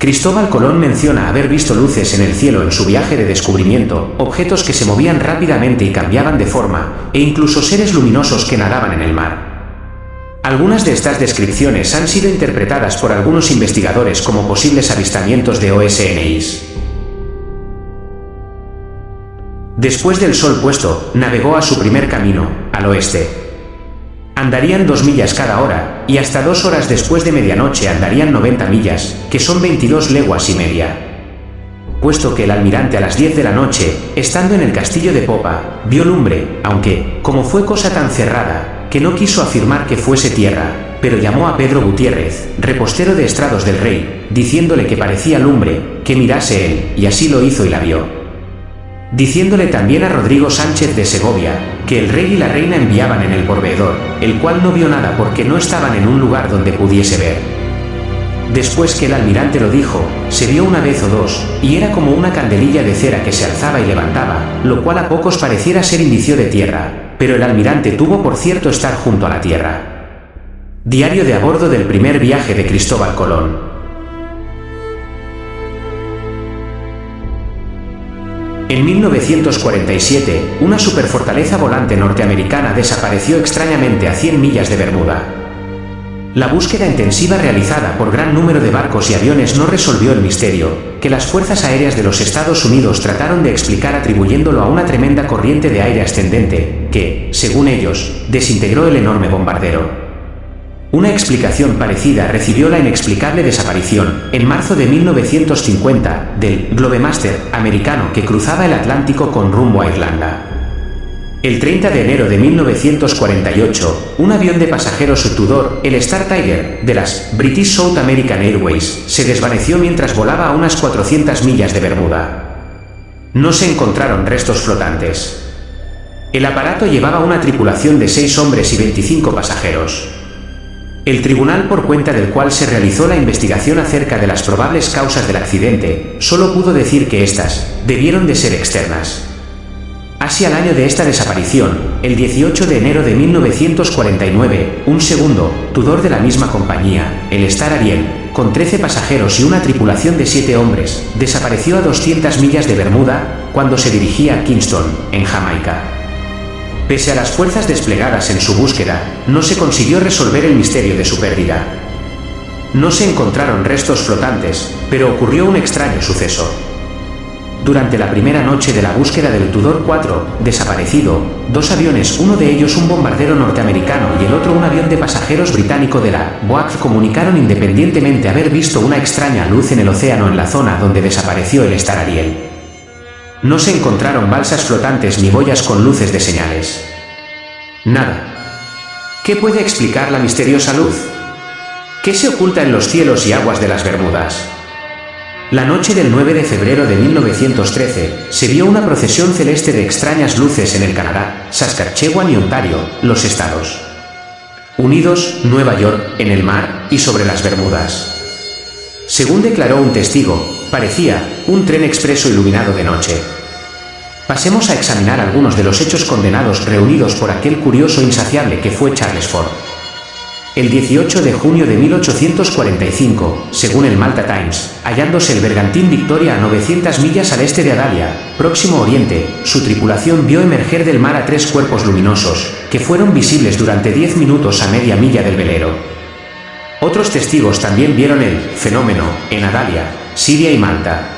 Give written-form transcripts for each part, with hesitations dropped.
Cristóbal Colón menciona haber visto luces en el cielo en su viaje de descubrimiento, objetos que se movían rápidamente y cambiaban de forma, e incluso seres luminosos que nadaban en el mar. Algunas de estas descripciones han sido interpretadas por algunos investigadores como posibles avistamientos de OSNIs. Después del sol puesto, navegó a su primer camino, al oeste. Andarían 2 millas cada hora, y hasta 2 horas después de medianoche andarían 90 millas, que son 22 leguas y media. Puesto que el almirante a las 10 de la noche, estando en el castillo de popa, vio lumbre, aunque, como fue cosa tan cerrada, que no quiso afirmar que fuese tierra, pero llamó a Pedro Gutiérrez, repostero de estrados del rey, diciéndole que parecía lumbre, que mirase él, y así lo hizo y la vio. Diciéndole también a Rodrigo Sánchez de Segovia, que el rey y la reina enviaban en el porveedor, el cual no vio nada porque no estaban en un lugar donde pudiese ver. Después que el almirante lo dijo, se vio una vez o dos, y era como una candelilla de cera que se alzaba y levantaba, lo cual a pocos pareciera ser indicio de tierra, pero el almirante tuvo por cierto estar junto a la tierra. Diario de a bordo del primer viaje de Cristóbal Colón. En 1947, una superfortaleza volante norteamericana desapareció extrañamente a 100 millas de Bermuda. La búsqueda intensiva realizada por gran número de barcos y aviones no resolvió el misterio, que las Fuerzas Aéreas de los Estados Unidos trataron de explicar atribuyéndolo a una tremenda corriente de aire ascendente, que, según ellos, desintegró el enorme bombardero. Una explicación parecida recibió la inexplicable desaparición, en marzo de 1950, del Globemaster americano que cruzaba el Atlántico con rumbo a Irlanda. El 30 de enero de 1948, un avión de pasajeros Tudor, el Star Tiger, de las British South American Airways, se desvaneció mientras volaba a unas 400 millas de Bermuda. No se encontraron restos flotantes. El aparato llevaba una tripulación de 6 hombres y 25 pasajeros. El tribunal por cuenta del cual se realizó la investigación acerca de las probables causas del accidente, solo pudo decir que éstas debieron de ser externas. Hacia el año de esta desaparición, el 18 de enero de 1949, un segundo Tudor de la misma compañía, el Star Ariel, con 13 pasajeros y una tripulación de 7 hombres, desapareció a 200 millas de Bermuda, cuando se dirigía a Kingston, en Jamaica. Pese a las fuerzas desplegadas en su búsqueda, no se consiguió resolver el misterio de su pérdida. No se encontraron restos flotantes, pero ocurrió un extraño suceso. Durante la primera noche de la búsqueda del Tudor 4, desaparecido, 2 aviones, uno de ellos un bombardero norteamericano y el otro un avión de pasajeros británico de la BOAC, comunicaron independientemente haber visto una extraña luz en el océano en la zona donde desapareció el Star Ariel. No se encontraron balsas flotantes ni boyas con luces de señales. Nada. ¿Qué puede explicar la misteriosa luz? ¿Qué se oculta en los cielos y aguas de las Bermudas? La noche del 9 de febrero de 1913, se vio una procesión celeste de extrañas luces en el Canadá, Saskatchewan y Ontario, los Estados Unidos, Nueva York, en el mar y sobre las Bermudas. Según declaró un testigo, parecía un tren expreso iluminado de noche. Pasemos a examinar algunos de los hechos condenados reunidos por aquel curioso insaciable que fue Charles Fort. El 18 de junio de 1845, según el Malta Times, hallándose el bergantín Victoria a 900 millas al este de Adalia, Próximo Oriente, su tripulación vio emerger del mar a 3 cuerpos luminosos, que fueron visibles durante 10 minutos a media milla del velero. Otros testigos también vieron el fenómeno en Adalia, Siria y Malta.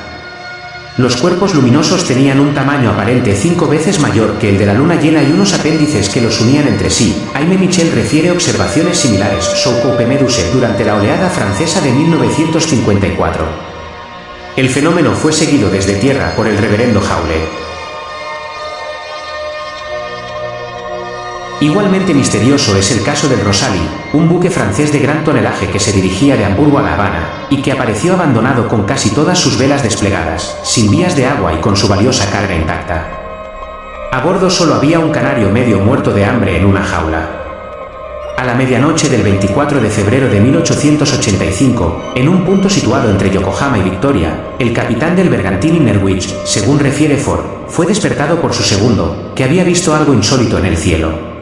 Los cuerpos luminosos tenían un tamaño aparente 5 veces mayor que el de la luna llena y unos apéndices que los unían entre sí. Aimé Michel refiere observaciones similares Soucoupe Meduse durante la oleada francesa de 1954. El fenómeno fue seguido desde tierra por el reverendo Hawley. Igualmente misterioso es el caso del Rosalie, un buque francés de gran tonelaje que se dirigía de Hamburgo a La Habana, y que apareció abandonado con casi todas sus velas desplegadas, sin vías de agua y con su valiosa carga intacta. A bordo solo había un canario medio muerto de hambre en una jaula. A la medianoche del 24 de febrero de 1885, en un punto situado entre Yokohama y Victoria, el capitán del bergantín Innerwich, según refiere Ford, fue despertado por su segundo, que había visto algo insólito en el cielo.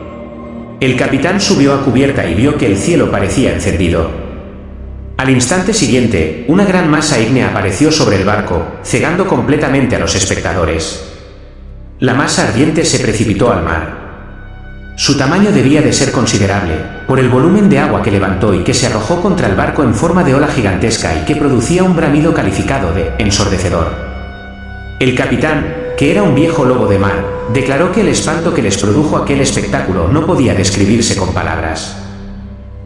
El capitán subió a cubierta y vio que el cielo parecía encendido. Al instante siguiente, una gran masa ígnea apareció sobre el barco, cegando completamente a los espectadores. La masa ardiente se precipitó al mar. Su tamaño debía de ser considerable, por el volumen de agua que levantó y que se arrojó contra el barco en forma de ola gigantesca y que producía un bramido calificado de ensordecedor. El capitán, que era un viejo lobo de mar, declaró que el espanto que les produjo aquel espectáculo no podía describirse con palabras.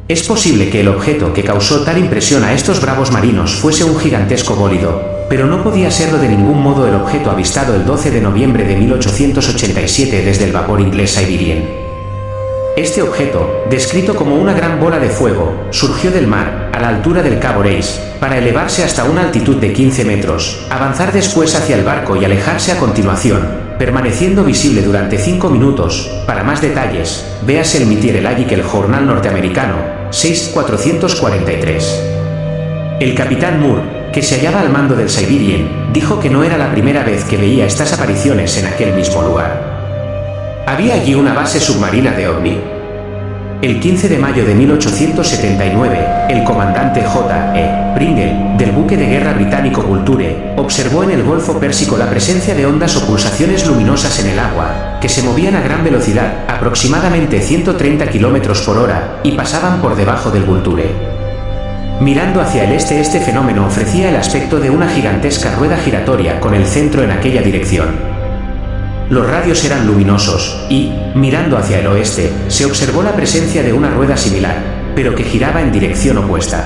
Es posible que el objeto que causó tal impresión a estos bravos marinos fuese un gigantesco bólido, pero no podía serlo de ningún modo el objeto avistado el 12 de noviembre de 1887 desde el vapor inglés Siberian. Este objeto, descrito como una gran bola de fuego, surgió del mar, a la altura del Cabo Race, para elevarse hasta una altitud de 15 metros, avanzar después hacia el barco y alejarse a continuación, permaneciendo visible durante 5 minutos. Para más detalles, véase el Meteorological el Journal norteamericano, 6443. El capitán Moore, que se hallaba al mando del Siberian, dijo que no era la primera vez que veía estas apariciones en aquel mismo lugar. ¿Había allí una base submarina de ovni? El 15 de mayo de 1879, el comandante J.E. Pringle, del buque de guerra británico Vulture, observó en el Golfo Pérsico la presencia de ondas o pulsaciones luminosas en el agua, que se movían a gran velocidad, aproximadamente 130 km por hora, y pasaban por debajo del Vulture. Mirando hacia el este fenómeno ofrecía el aspecto de una gigantesca rueda giratoria con el centro en aquella dirección. Los radios eran luminosos y, mirando hacia el oeste, se observó la presencia de una rueda similar, pero que giraba en dirección opuesta.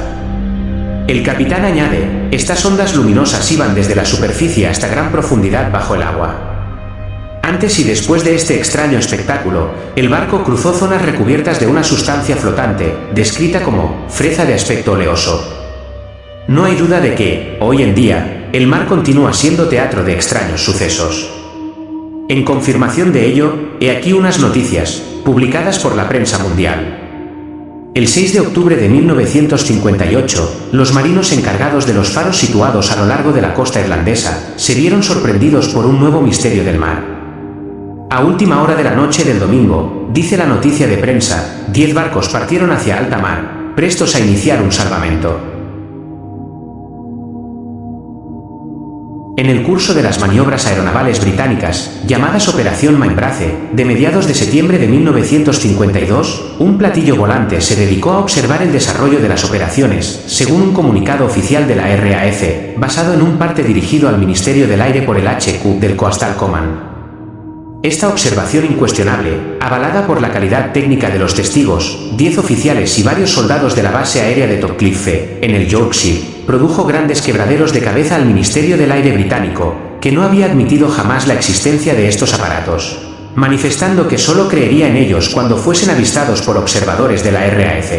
El capitán añade, estas ondas luminosas iban desde la superficie hasta gran profundidad bajo el agua. Antes y después de este extraño espectáculo, el barco cruzó zonas recubiertas de una sustancia flotante, descrita como freza de aspecto oleoso. No hay duda de que, hoy en día, el mar continúa siendo teatro de extraños sucesos. En confirmación de ello, he aquí unas noticias, publicadas por la prensa mundial. El 6 de octubre de 1958, los marinos encargados de los faros situados a lo largo de la costa irlandesa, se vieron sorprendidos por un nuevo misterio del mar. A última hora de la noche del domingo, dice la noticia de prensa, 10 barcos partieron hacia alta mar, prestos a iniciar un salvamento. En el curso de las maniobras aeronavales británicas, llamadas Operación Mainbrace, de mediados de septiembre de 1952, un platillo volante se dedicó a observar el desarrollo de las operaciones, según un comunicado oficial de la RAF, basado en un parte dirigido al Ministerio del Aire por el HQ del Coastal Command. Esta observación incuestionable, avalada por la calidad técnica de los testigos, 10 oficiales y varios soldados de la base aérea de Topcliffe, en el Yorkshire, produjo grandes quebraderos de cabeza al Ministerio del Aire británico, que no había admitido jamás la existencia de estos aparatos, manifestando que solo creería en ellos cuando fuesen avistados por observadores de la RAF.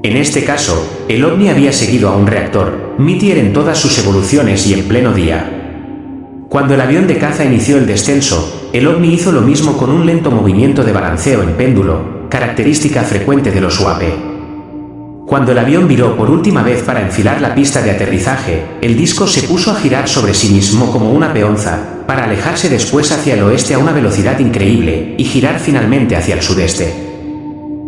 En este caso, el ovni había seguido a un reactor, Meteor en todas sus evoluciones y en pleno día. Cuando el avión de caza inició el descenso, el ovni hizo lo mismo con un lento movimiento de balanceo en péndulo, característica frecuente de los UAP. Cuando el avión viró por última vez para enfilar la pista de aterrizaje, el disco se puso a girar sobre sí mismo como una peonza, para alejarse después hacia el oeste a una velocidad increíble, y girar finalmente hacia el sudeste.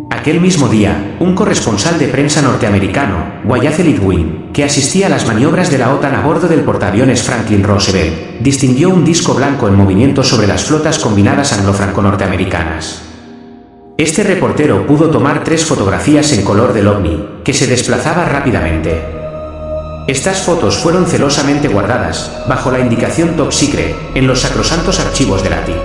Aquel mismo día, un corresponsal de prensa norteamericano, Wallace Litwin, que asistía a las maniobras de la OTAN a bordo del portaaviones Franklin Roosevelt, distinguió un disco blanco en movimiento sobre las flotas combinadas anglo-franco-norteamericanas. Este reportero pudo tomar 3 fotografías en color del ovni, que se desplazaba rápidamente. Estas fotos fueron celosamente guardadas, bajo la indicación Top Secret, en los sacrosantos archivos del ATIC.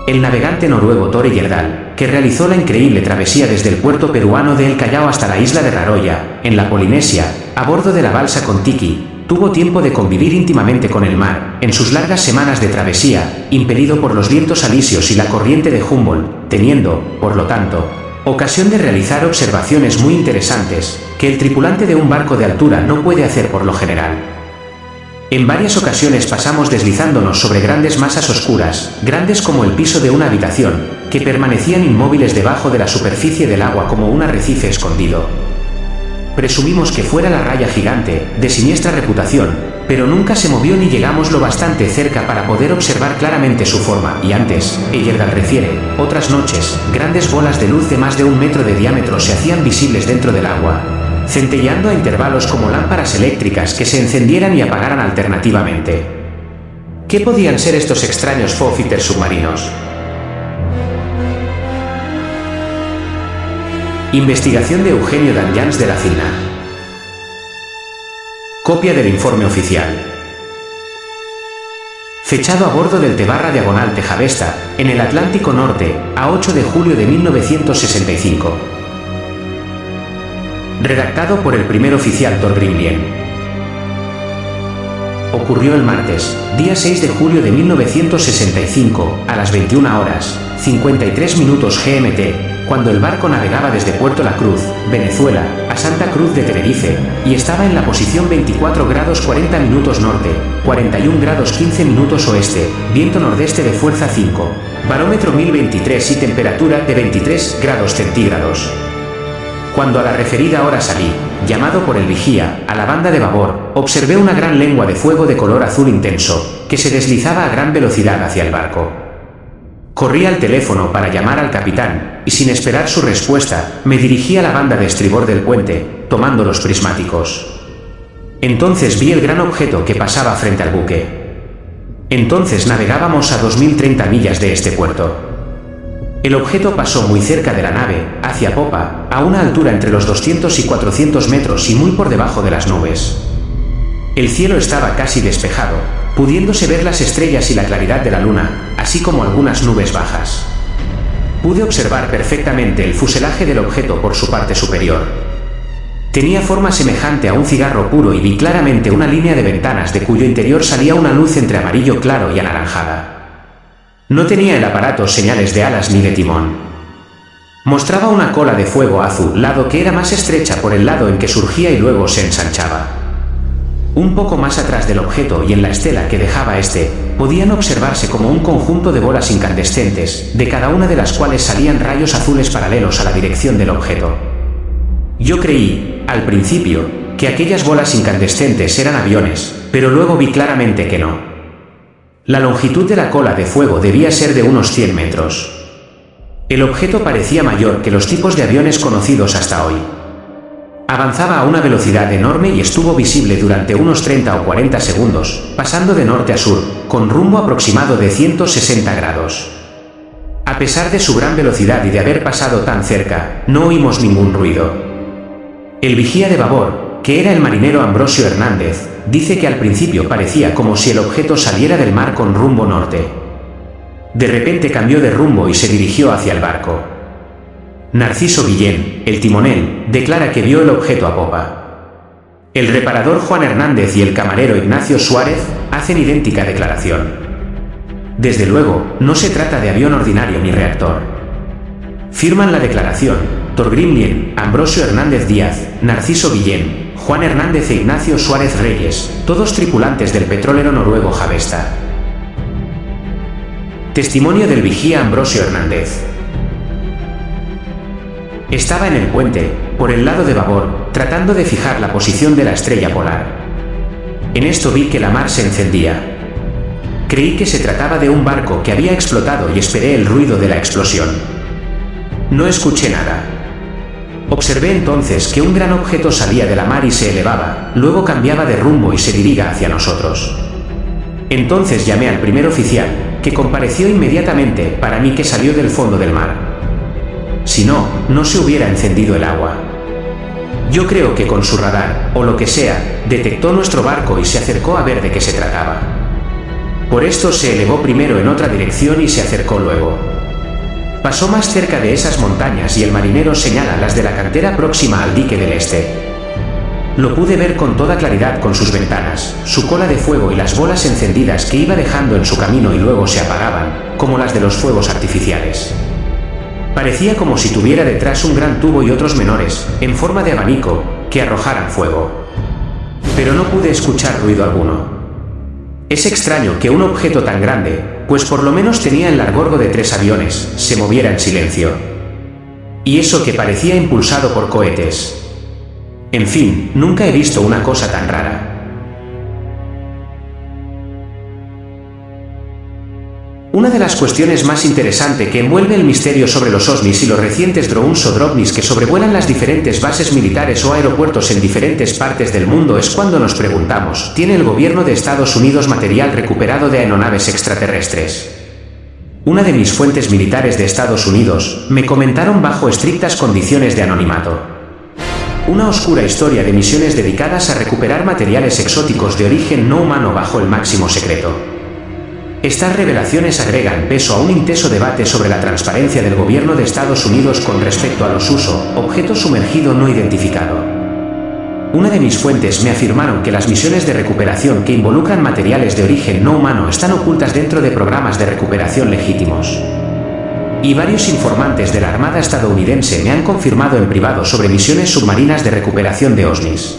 El navegante noruego Tore Heyerdahl, que realizó la increíble travesía desde el puerto peruano de El Callao hasta la isla de Raroya, en la Polinesia, a bordo de la balsa Kon-Tiki, tuvo tiempo de convivir íntimamente con el mar, en sus largas semanas de travesía, impelido por los vientos alisios y la corriente de Humboldt, teniendo, por lo tanto, ocasión de realizar observaciones muy interesantes, que el tripulante de un barco de altura no puede hacer por lo general. En varias ocasiones pasamos deslizándonos sobre grandes masas oscuras, grandes como el piso de una habitación, que permanecían inmóviles debajo de la superficie del agua como un arrecife escondido. Presumimos que fuera la raya gigante, de siniestra reputación, pero nunca se movió ni llegamos lo bastante cerca para poder observar claramente su forma, y antes, Heyerdahl refiere, otras noches, grandes bolas de luz de más de 1 metro de diámetro se hacían visibles dentro del agua. centelleando a intervalos como lámparas eléctricas que se encendieran y apagaran alternativamente. ¿Qué podían ser estos extraños Foo Fighters submarinos? Investigación de Eugenio D'Anjans de la CINA. Copia del informe oficial. Fechado a bordo del Tebarra Diagonal Tejavesta, en el Atlántico Norte, a 8 de julio de 1965. Redactado por el primer oficial Thor Grimlien. Ocurrió el martes, día 6 de julio de 1965, a las 21 horas, 53 minutos GMT, cuando el barco navegaba desde Puerto La Cruz, Venezuela, a Santa Cruz de Tenerife, y estaba en la posición 24 grados 40 minutos norte, 41 grados 15 minutos oeste, viento nordeste de fuerza 5, barómetro 1023 y temperatura de 23 grados centígrados. Cuando a la referida hora salí, llamado por el vigía, a la banda de babor, observé una gran lengua de fuego de color azul intenso, que se deslizaba a gran velocidad hacia el barco. Corrí al teléfono para llamar al capitán, y sin esperar su respuesta, me dirigí a la banda de estribor del puente, tomando los prismáticos. Entonces vi el gran objeto que pasaba frente al buque. Entonces navegábamos a 2030 millas de este puerto. El objeto pasó muy cerca de la nave, hacia popa, a una altura entre los 200 y 400 metros y muy por debajo de las nubes. El cielo estaba casi despejado, pudiéndose ver las estrellas y la claridad de la luna, así como algunas nubes bajas. Pude observar perfectamente el fuselaje del objeto por su parte superior. Tenía forma semejante a un cigarro puro y vi claramente una línea de ventanas de cuyo interior salía una luz entre amarillo claro y anaranjada. No tenía el aparato señales de alas ni de timón. Mostraba una cola de fuego azulado que era más estrecha por el lado en que surgía y luego se ensanchaba. Un poco más atrás del objeto y en la estela que dejaba este, podían observarse como un conjunto de bolas incandescentes, de cada una de las cuales salían rayos azules paralelos a la dirección del objeto. Yo creí, al principio, que aquellas bolas incandescentes eran aviones, pero luego vi claramente que no. La longitud de la cola de fuego debía ser de unos 100 metros. El objeto parecía mayor que los tipos de aviones conocidos hasta hoy. Avanzaba a una velocidad enorme y estuvo visible durante unos 30 o 40 segundos, pasando de norte a sur, con rumbo aproximado de 160 grados. A pesar de su gran velocidad y de haber pasado tan cerca, no oímos ningún ruido. El vigía de babor, que era el marinero Ambrosio Hernández, dice que al principio parecía como si el objeto saliera del mar con rumbo norte. De repente cambió de rumbo y se dirigió hacia el barco. Narciso Guillén, el timonel, declara que vio el objeto a popa. El reparador Juan Hernández y el camarero Ignacio Suárez hacen idéntica declaración. Desde luego, no se trata de avión ordinario ni reactor. Firman la declaración Thor Grimlien, Ambrosio Hernández Díaz, Narciso Guillén, Juan Hernández e Ignacio Suárez Reyes, todos tripulantes del petrolero noruego Javesta. Testimonio del vigía Ambrosio Hernández. Estaba en el puente, por el lado de babor, tratando de fijar la posición de la estrella polar. En esto vi que la mar se encendía. Creí que se trataba de un barco que había explotado y esperé el ruido de la explosión. No escuché nada. Observé entonces que un gran objeto salía de la mar y se elevaba, luego cambiaba de rumbo y se dirigía hacia nosotros. Entonces llamé al primer oficial, que compareció inmediatamente, para mí que salió del fondo del mar. Si no, no se hubiera encendido el agua. Yo creo que con su radar, o lo que sea, detectó nuestro barco y se acercó a ver de qué se trataba. Por esto se elevó primero en otra dirección y se acercó luego. Pasó más cerca de esas montañas y el marinero señala las de la cantera próxima al dique del este. Lo pude ver con toda claridad con sus ventanas, su cola de fuego y las bolas encendidas que iba dejando en su camino y luego se apagaban, como las de los fuegos artificiales. Parecía como si tuviera detrás un gran tubo y otros menores, en forma de abanico, que arrojaran fuego. Pero no pude escuchar ruido alguno. Es extraño que un objeto tan grande, pues por lo menos tenía el largorgo de 3 aviones, se moviera en silencio. Y eso que parecía impulsado por cohetes. En fin, nunca he visto una cosa tan rara. Una de las cuestiones más interesantes que envuelve el misterio sobre los OVNIs y los recientes drones o dropnis que sobrevuelan las diferentes bases militares o aeropuertos en diferentes partes del mundo es cuando nos preguntamos, ¿tiene el gobierno de Estados Unidos material recuperado de aeronaves extraterrestres? Una de mis fuentes militares de Estados Unidos me comentaron bajo estrictas condiciones de anonimato. Una oscura historia de misiones dedicadas a recuperar materiales exóticos de origen no humano bajo el máximo secreto. Estas revelaciones agregan peso a un intenso debate sobre la transparencia del gobierno de Estados Unidos con respecto a los objeto sumergido no identificado. Una de mis fuentes me afirmaron que las misiones de recuperación que involucran materiales de origen no humano están ocultas dentro de programas de recuperación legítimos. Y varios informantes de la Armada estadounidense me han confirmado en privado sobre misiones submarinas de recuperación de OVNIs.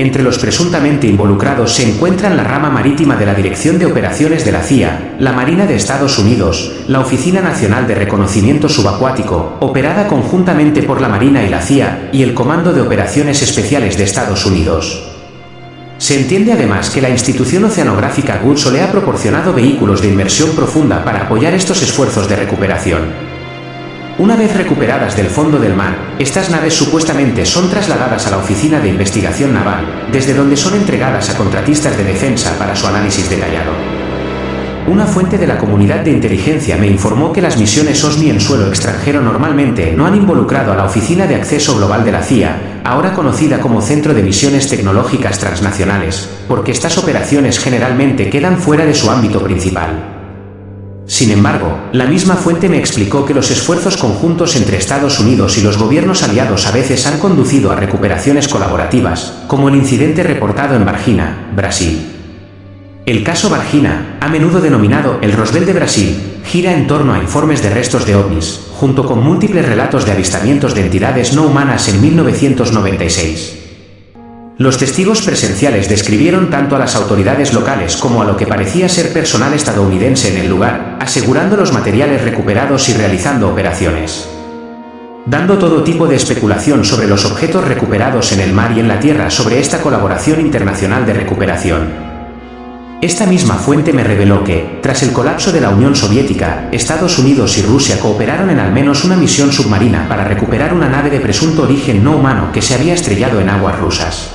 Entre los presuntamente involucrados se encuentran la rama marítima de la Dirección de Operaciones de la CIA, la Marina de Estados Unidos, la Oficina Nacional de Reconocimiento Subacuático, operada conjuntamente por la Marina y la CIA, y el Comando de Operaciones Especiales de Estados Unidos. Se entiende además que la institución oceanográfica GUTSO le ha proporcionado vehículos de inmersión profunda para apoyar estos esfuerzos de recuperación. Una vez recuperadas del fondo del mar, estas naves supuestamente son trasladadas a la Oficina de Investigación Naval, desde donde son entregadas a contratistas de defensa para su análisis detallado. Una fuente de la comunidad de inteligencia me informó que las misiones OVNI en suelo extranjero normalmente no han involucrado a la Oficina de Acceso Global de la CIA, ahora conocida como Centro de Misiones Tecnológicas Transnacionales, porque estas operaciones generalmente quedan fuera de su ámbito principal. Sin embargo, la misma fuente me explicó que los esfuerzos conjuntos entre Estados Unidos y los gobiernos aliados a veces han conducido a recuperaciones colaborativas, como el incidente reportado en Varginha, Brasil. El caso Varginha, a menudo denominado el Roswell de Brasil, gira en torno a informes de restos de ovnis, junto con múltiples relatos de avistamientos de entidades no humanas en 1996. Los testigos presenciales describieron tanto a las autoridades locales como a lo que parecía ser personal estadounidense en el lugar, asegurando los materiales recuperados y realizando operaciones. Dando todo tipo de especulación sobre los objetos recuperados en el mar y en la tierra sobre esta colaboración internacional de recuperación. Esta misma fuente me reveló que, tras el colapso de la Unión Soviética, Estados Unidos y Rusia cooperaron en al menos una misión submarina para recuperar una nave de presunto origen no humano que se había estrellado en aguas rusas.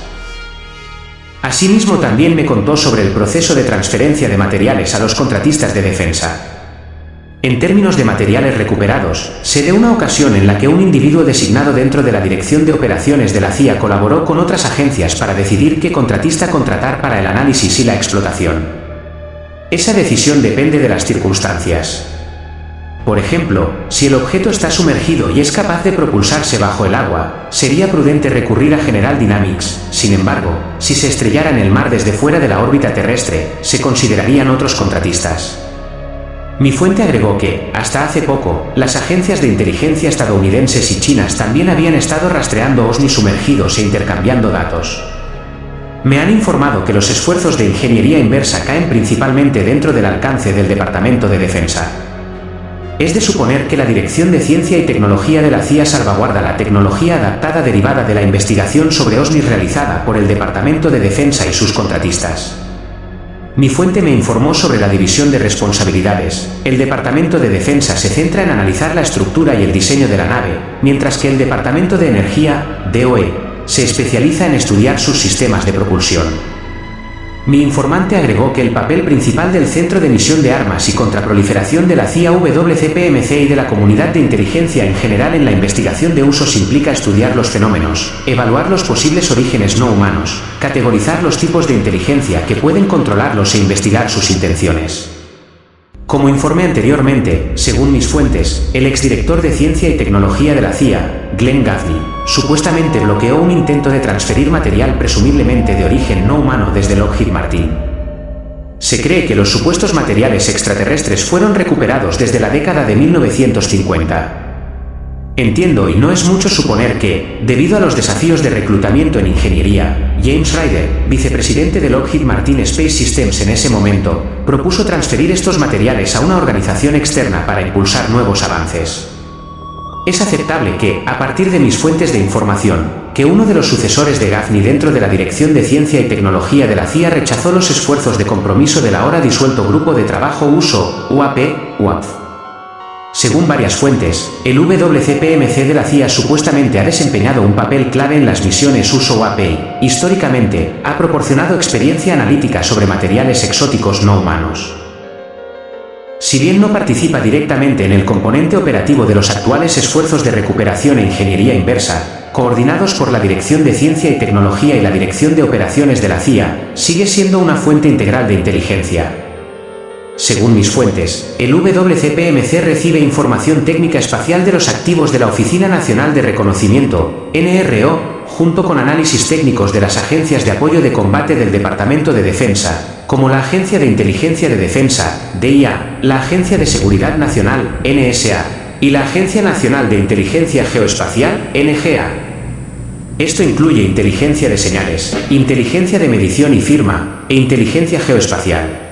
Asimismo también me contó sobre el proceso de transferencia de materiales a los contratistas de defensa. En términos de materiales recuperados, se dio una ocasión en la que un individuo designado dentro de la Dirección de Operaciones de la CIA colaboró con otras agencias para decidir qué contratista contratar para el análisis y la explotación. Esa decisión depende de las circunstancias. Por ejemplo, si el objeto está sumergido y es capaz de propulsarse bajo el agua, sería prudente recurrir a General Dynamics. Sin embargo, si se estrellara en el mar desde fuera de la órbita terrestre, se considerarían otros contratistas. Mi fuente agregó que, hasta hace poco, las agencias de inteligencia estadounidenses y chinas también habían estado rastreando OVNIs sumergidos e intercambiando datos. Me han informado que los esfuerzos de ingeniería inversa caen principalmente dentro del alcance del Departamento de Defensa. Es de suponer que la Dirección de Ciencia y Tecnología de la CIA salvaguarda la tecnología adaptada derivada de la investigación sobre OVNIs realizada por el Departamento de Defensa y sus contratistas. Mi fuente me informó sobre la división de responsabilidades. El Departamento de Defensa se centra en analizar la estructura y el diseño de la nave, mientras que el Departamento de Energía, DOE, se especializa en estudiar sus sistemas de propulsión. Mi informante agregó que el papel principal del Centro de Misión de Armas y Contraproliferación de la CIA WCPMC y de la comunidad de inteligencia en general en la investigación de usos implica estudiar los fenómenos, evaluar los posibles orígenes no humanos, categorizar los tipos de inteligencia que pueden controlarlos e investigar sus intenciones. Como informé anteriormente, según mis fuentes, el exdirector de Ciencia y Tecnología de la CIA, Glenn Gaffney, supuestamente bloqueó un intento de transferir material presumiblemente de origen no humano desde Lockheed Martin. Se cree que los supuestos materiales extraterrestres fueron recuperados desde la década de 1950. Entiendo y no es mucho suponer que, debido a los desafíos de reclutamiento en ingeniería, James Ryder, vicepresidente de Lockheed Martin Space Systems en ese momento, propuso transferir estos materiales a una organización externa para impulsar nuevos avances. Es aceptable que, a partir de mis fuentes de información, que uno de los sucesores de Gaffney dentro de la Dirección de Ciencia y Tecnología de la CIA rechazó los esfuerzos de compromiso del ahora disuelto Grupo de Trabajo USA, UAP. Según varias fuentes, el WCPMC de la CIA supuestamente ha desempeñado un papel clave en las misiones USA-UAP y, históricamente, ha proporcionado experiencia analítica sobre materiales exóticos no humanos. Si bien no participa directamente en el componente operativo de los actuales esfuerzos de recuperación e ingeniería inversa, coordinados por la Dirección de Ciencia y Tecnología y la Dirección de Operaciones de la CIA, sigue siendo una fuente integral de inteligencia. Según mis fuentes, el WCPMC recibe información técnica espacial de los activos de la Oficina Nacional de Reconocimiento, NRO, junto con análisis técnicos de las agencias de apoyo de combate del Departamento de Defensa, como la Agencia de Inteligencia de Defensa, DIA, la Agencia de Seguridad Nacional, NSA, y la Agencia Nacional de Inteligencia Geoespacial, NGA. Esto incluye inteligencia de señales, inteligencia de medición y firma, e inteligencia geoespacial.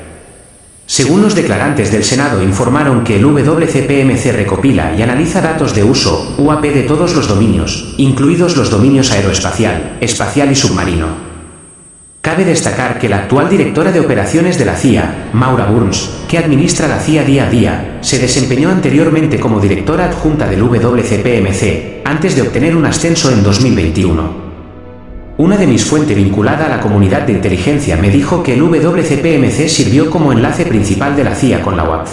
Según los declarantes del Senado informaron que el WCPMC recopila y analiza datos de uso, UAP de todos los dominios, incluidos los dominios aeroespacial, espacial y submarino. Cabe destacar que la actual directora de operaciones de la CIA, Maura Burns, que administra la CIA día a día, se desempeñó anteriormente como directora adjunta del WCPMC, antes de obtener un ascenso en 2021. Una de mis fuentes vinculada a la comunidad de inteligencia me dijo que el WCPMC sirvió como enlace principal de la CIA con la UAP.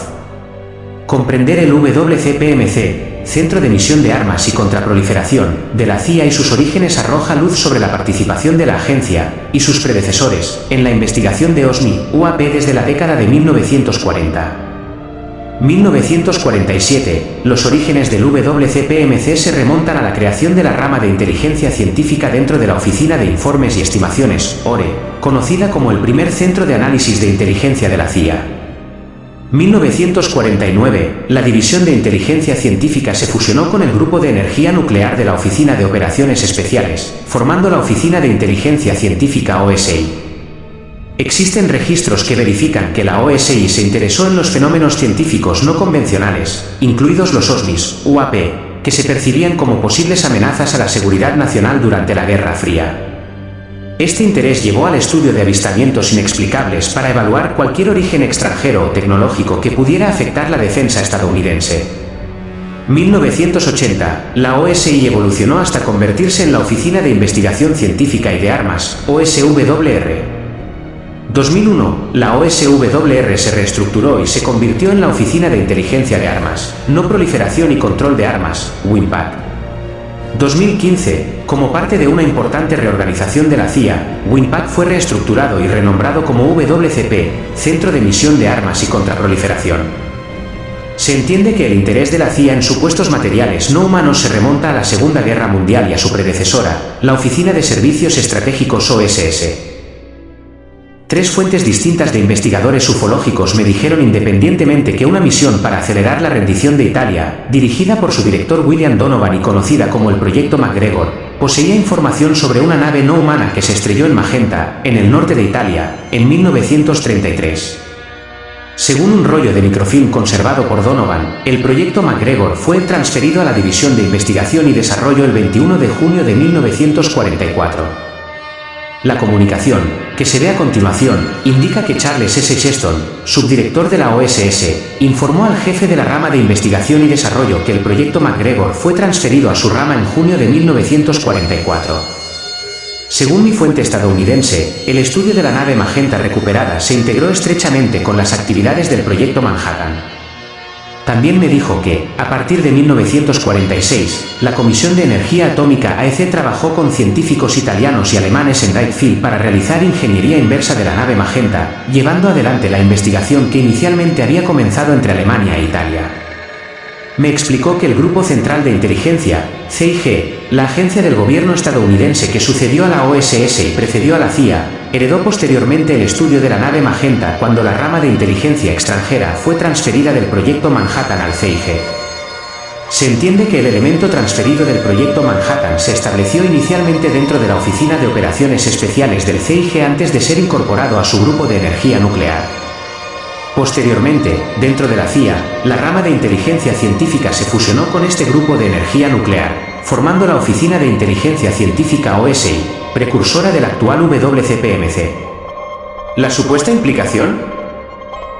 Comprender el WCPMC, Centro de Misión de Armas y Contraproliferación, de la CIA y sus orígenes arroja luz sobre la participación de la agencia, y sus predecesores, en la investigación de OSNI-UAP desde la década de 1940. 1947, los orígenes del WCPMC se remontan a la creación de la rama de inteligencia científica dentro de la Oficina de Informes y Estimaciones, ORE, conocida como el primer centro de análisis de inteligencia de la CIA. 1949, la División de Inteligencia Científica se fusionó con el Grupo de Energía Nuclear de la Oficina de Operaciones Especiales, formando la Oficina de Inteligencia Científica OSI. Existen registros que verifican que la OSI se interesó en los fenómenos científicos no convencionales, incluidos los OSNIs, UAP, que se percibían como posibles amenazas a la seguridad nacional durante la Guerra Fría. Este interés llevó al estudio de avistamientos inexplicables para evaluar cualquier origen extranjero o tecnológico que pudiera afectar la defensa estadounidense. 1980, la OSI evolucionó hasta convertirse en la Oficina de Investigación Científica y de Armas, OSWR. 2001, la OSWR se reestructuró y se convirtió en la Oficina de Inteligencia de Armas, No Proliferación y Control de Armas, WINPAC. 2015, como parte de una importante reorganización de la CIA, WINPAC fue reestructurado y renombrado como WCP, Centro de Misión de Armas y Contraproliferación. Se entiende que el interés de la CIA en supuestos materiales no humanos se remonta a la Segunda Guerra Mundial y a su predecesora, la Oficina de Servicios Estratégicos OSS. 3 fuentes distintas de investigadores ufológicos me dijeron independientemente que una misión para acelerar la rendición de Italia, dirigida por su director William Donovan y conocida como el Proyecto MacGregor, poseía información sobre una nave no humana que se estrelló en Magenta, en el norte de Italia, en 1933. Según un rollo de microfilm conservado por Donovan, el Proyecto MacGregor fue transferido a la División de Investigación y Desarrollo el 21 de junio de 1944. La comunicación, que se ve a continuación, indica que Charles S. Cheston, subdirector de la OSS, informó al jefe de la rama de investigación y desarrollo que el Proyecto MacGregor fue transferido a su rama en junio de 1944. Según mi fuente estadounidense, el estudio de la nave Magenta recuperada se integró estrechamente con las actividades del Proyecto Manhattan. También me dijo que, a partir de 1946, la Comisión de Energía Atómica AEC trabajó con científicos italianos y alemanes en Wright Field para realizar ingeniería inversa de la nave Magenta, llevando adelante la investigación que inicialmente había comenzado entre Alemania e Italia. Me explicó que el Grupo Central de Inteligencia, CIG, la agencia del gobierno estadounidense que sucedió a la OSS y precedió a la CIA, heredó posteriormente el estudio de la nave Magenta cuando la rama de inteligencia extranjera fue transferida del Proyecto Manhattan al CIG. Se entiende que el elemento transferido del Proyecto Manhattan se estableció inicialmente dentro de la Oficina de Operaciones Especiales del CIG antes de ser incorporado a su grupo de energía nuclear. Posteriormente, dentro de la CIA, la rama de inteligencia científica se fusionó con este grupo de energía nuclear, formando la Oficina de Inteligencia Científica OSI, precursora del actual WCPMC. ¿La supuesta implicación?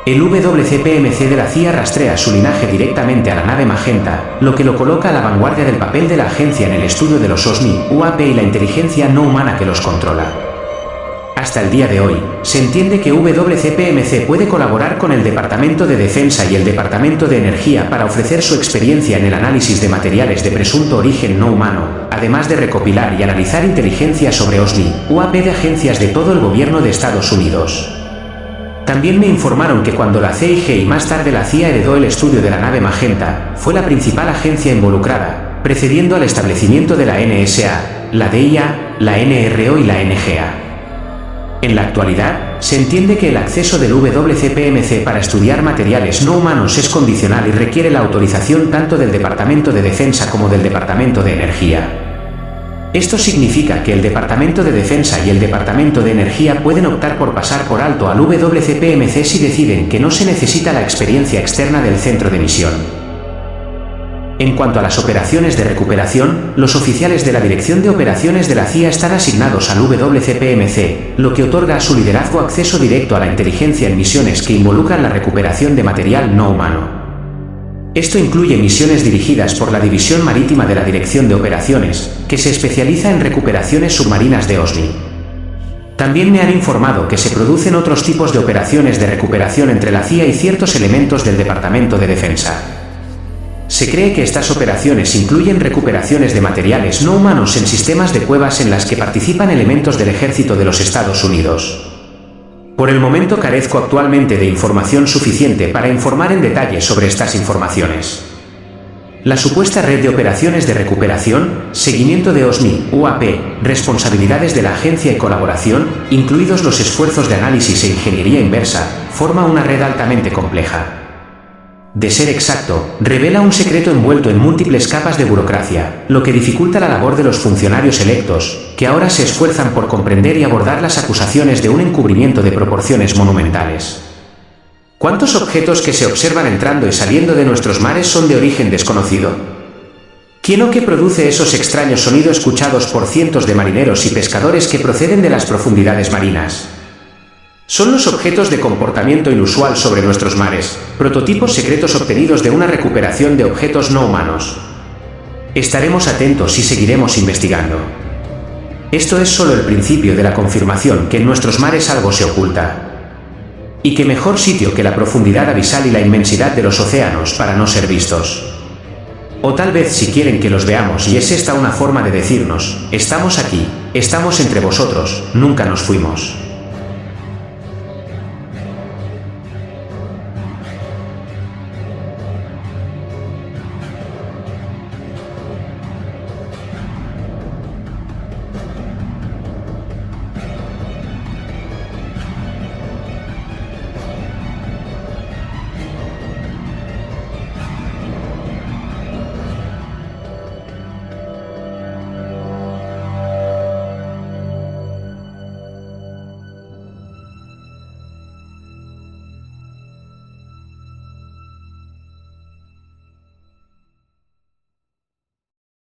El WCPMC de la CIA rastrea su linaje directamente a la nave Magenta, lo que lo coloca a la vanguardia del papel de la agencia en el estudio de los OSNI, UAP y la inteligencia no humana que los controla. Hasta el día de hoy, se entiende que WCPMC puede colaborar con el Departamento de Defensa y el Departamento de Energía para ofrecer su experiencia en el análisis de materiales de presunto origen no humano, además de recopilar y analizar inteligencia sobre OSNI, UAP de agencias de todo el gobierno de Estados Unidos. También me informaron que cuando la CIG y más tarde la CIA heredó el estudio de la nave Magenta, fue la principal agencia involucrada, precediendo al establecimiento de la NSA, la DIA, la NRO y la NGA. En la actualidad, se entiende que el acceso del WCPMC para estudiar materiales no humanos es condicional y requiere la autorización tanto del Departamento de Defensa como del Departamento de Energía. Esto significa que el Departamento de Defensa y el Departamento de Energía pueden optar por pasar por alto al WCPMC si deciden que no se necesita la experiencia externa del centro de misión. En cuanto a las operaciones de recuperación, los oficiales de la Dirección de Operaciones de la CIA están asignados al WCPMC, lo que otorga a su liderazgo acceso directo a la inteligencia en misiones que involucran la recuperación de material no humano. Esto incluye misiones dirigidas por la División Marítima de la Dirección de Operaciones, que se especializa en recuperaciones submarinas de OSNI. También me han informado que se producen otros tipos de operaciones de recuperación entre la CIA y ciertos elementos del Departamento de Defensa. Se cree que estas operaciones incluyen recuperaciones de materiales no humanos en sistemas de cuevas en las que participan elementos del Ejército de los Estados Unidos. Por el momento carezco actualmente de información suficiente para informar en detalle sobre estas informaciones. La supuesta red de operaciones de recuperación, seguimiento de OSNI, UAP, responsabilidades de la agencia y colaboración, incluidos los esfuerzos de análisis e ingeniería inversa, forma una red altamente compleja. De ser exacto, revela un secreto envuelto en múltiples capas de burocracia, lo que dificulta la labor de los funcionarios electos, que ahora se esfuerzan por comprender y abordar las acusaciones de un encubrimiento de proporciones monumentales. ¿Cuántos objetos que se observan entrando y saliendo de nuestros mares son de origen desconocido? ¿Quién o qué produce esos extraños sonidos escuchados por cientos de marineros y pescadores que proceden de las profundidades marinas? Son los objetos de comportamiento inusual sobre nuestros mares, prototipos secretos obtenidos de una recuperación de objetos no humanos. Estaremos atentos y seguiremos investigando. Esto es solo el principio de la confirmación que en nuestros mares algo se oculta. Y qué mejor sitio que la profundidad abisal y la inmensidad de los océanos para no ser vistos. O tal vez si quieren que los veamos y es esta una forma de decirnos, estamos aquí, estamos entre vosotros, nunca nos fuimos.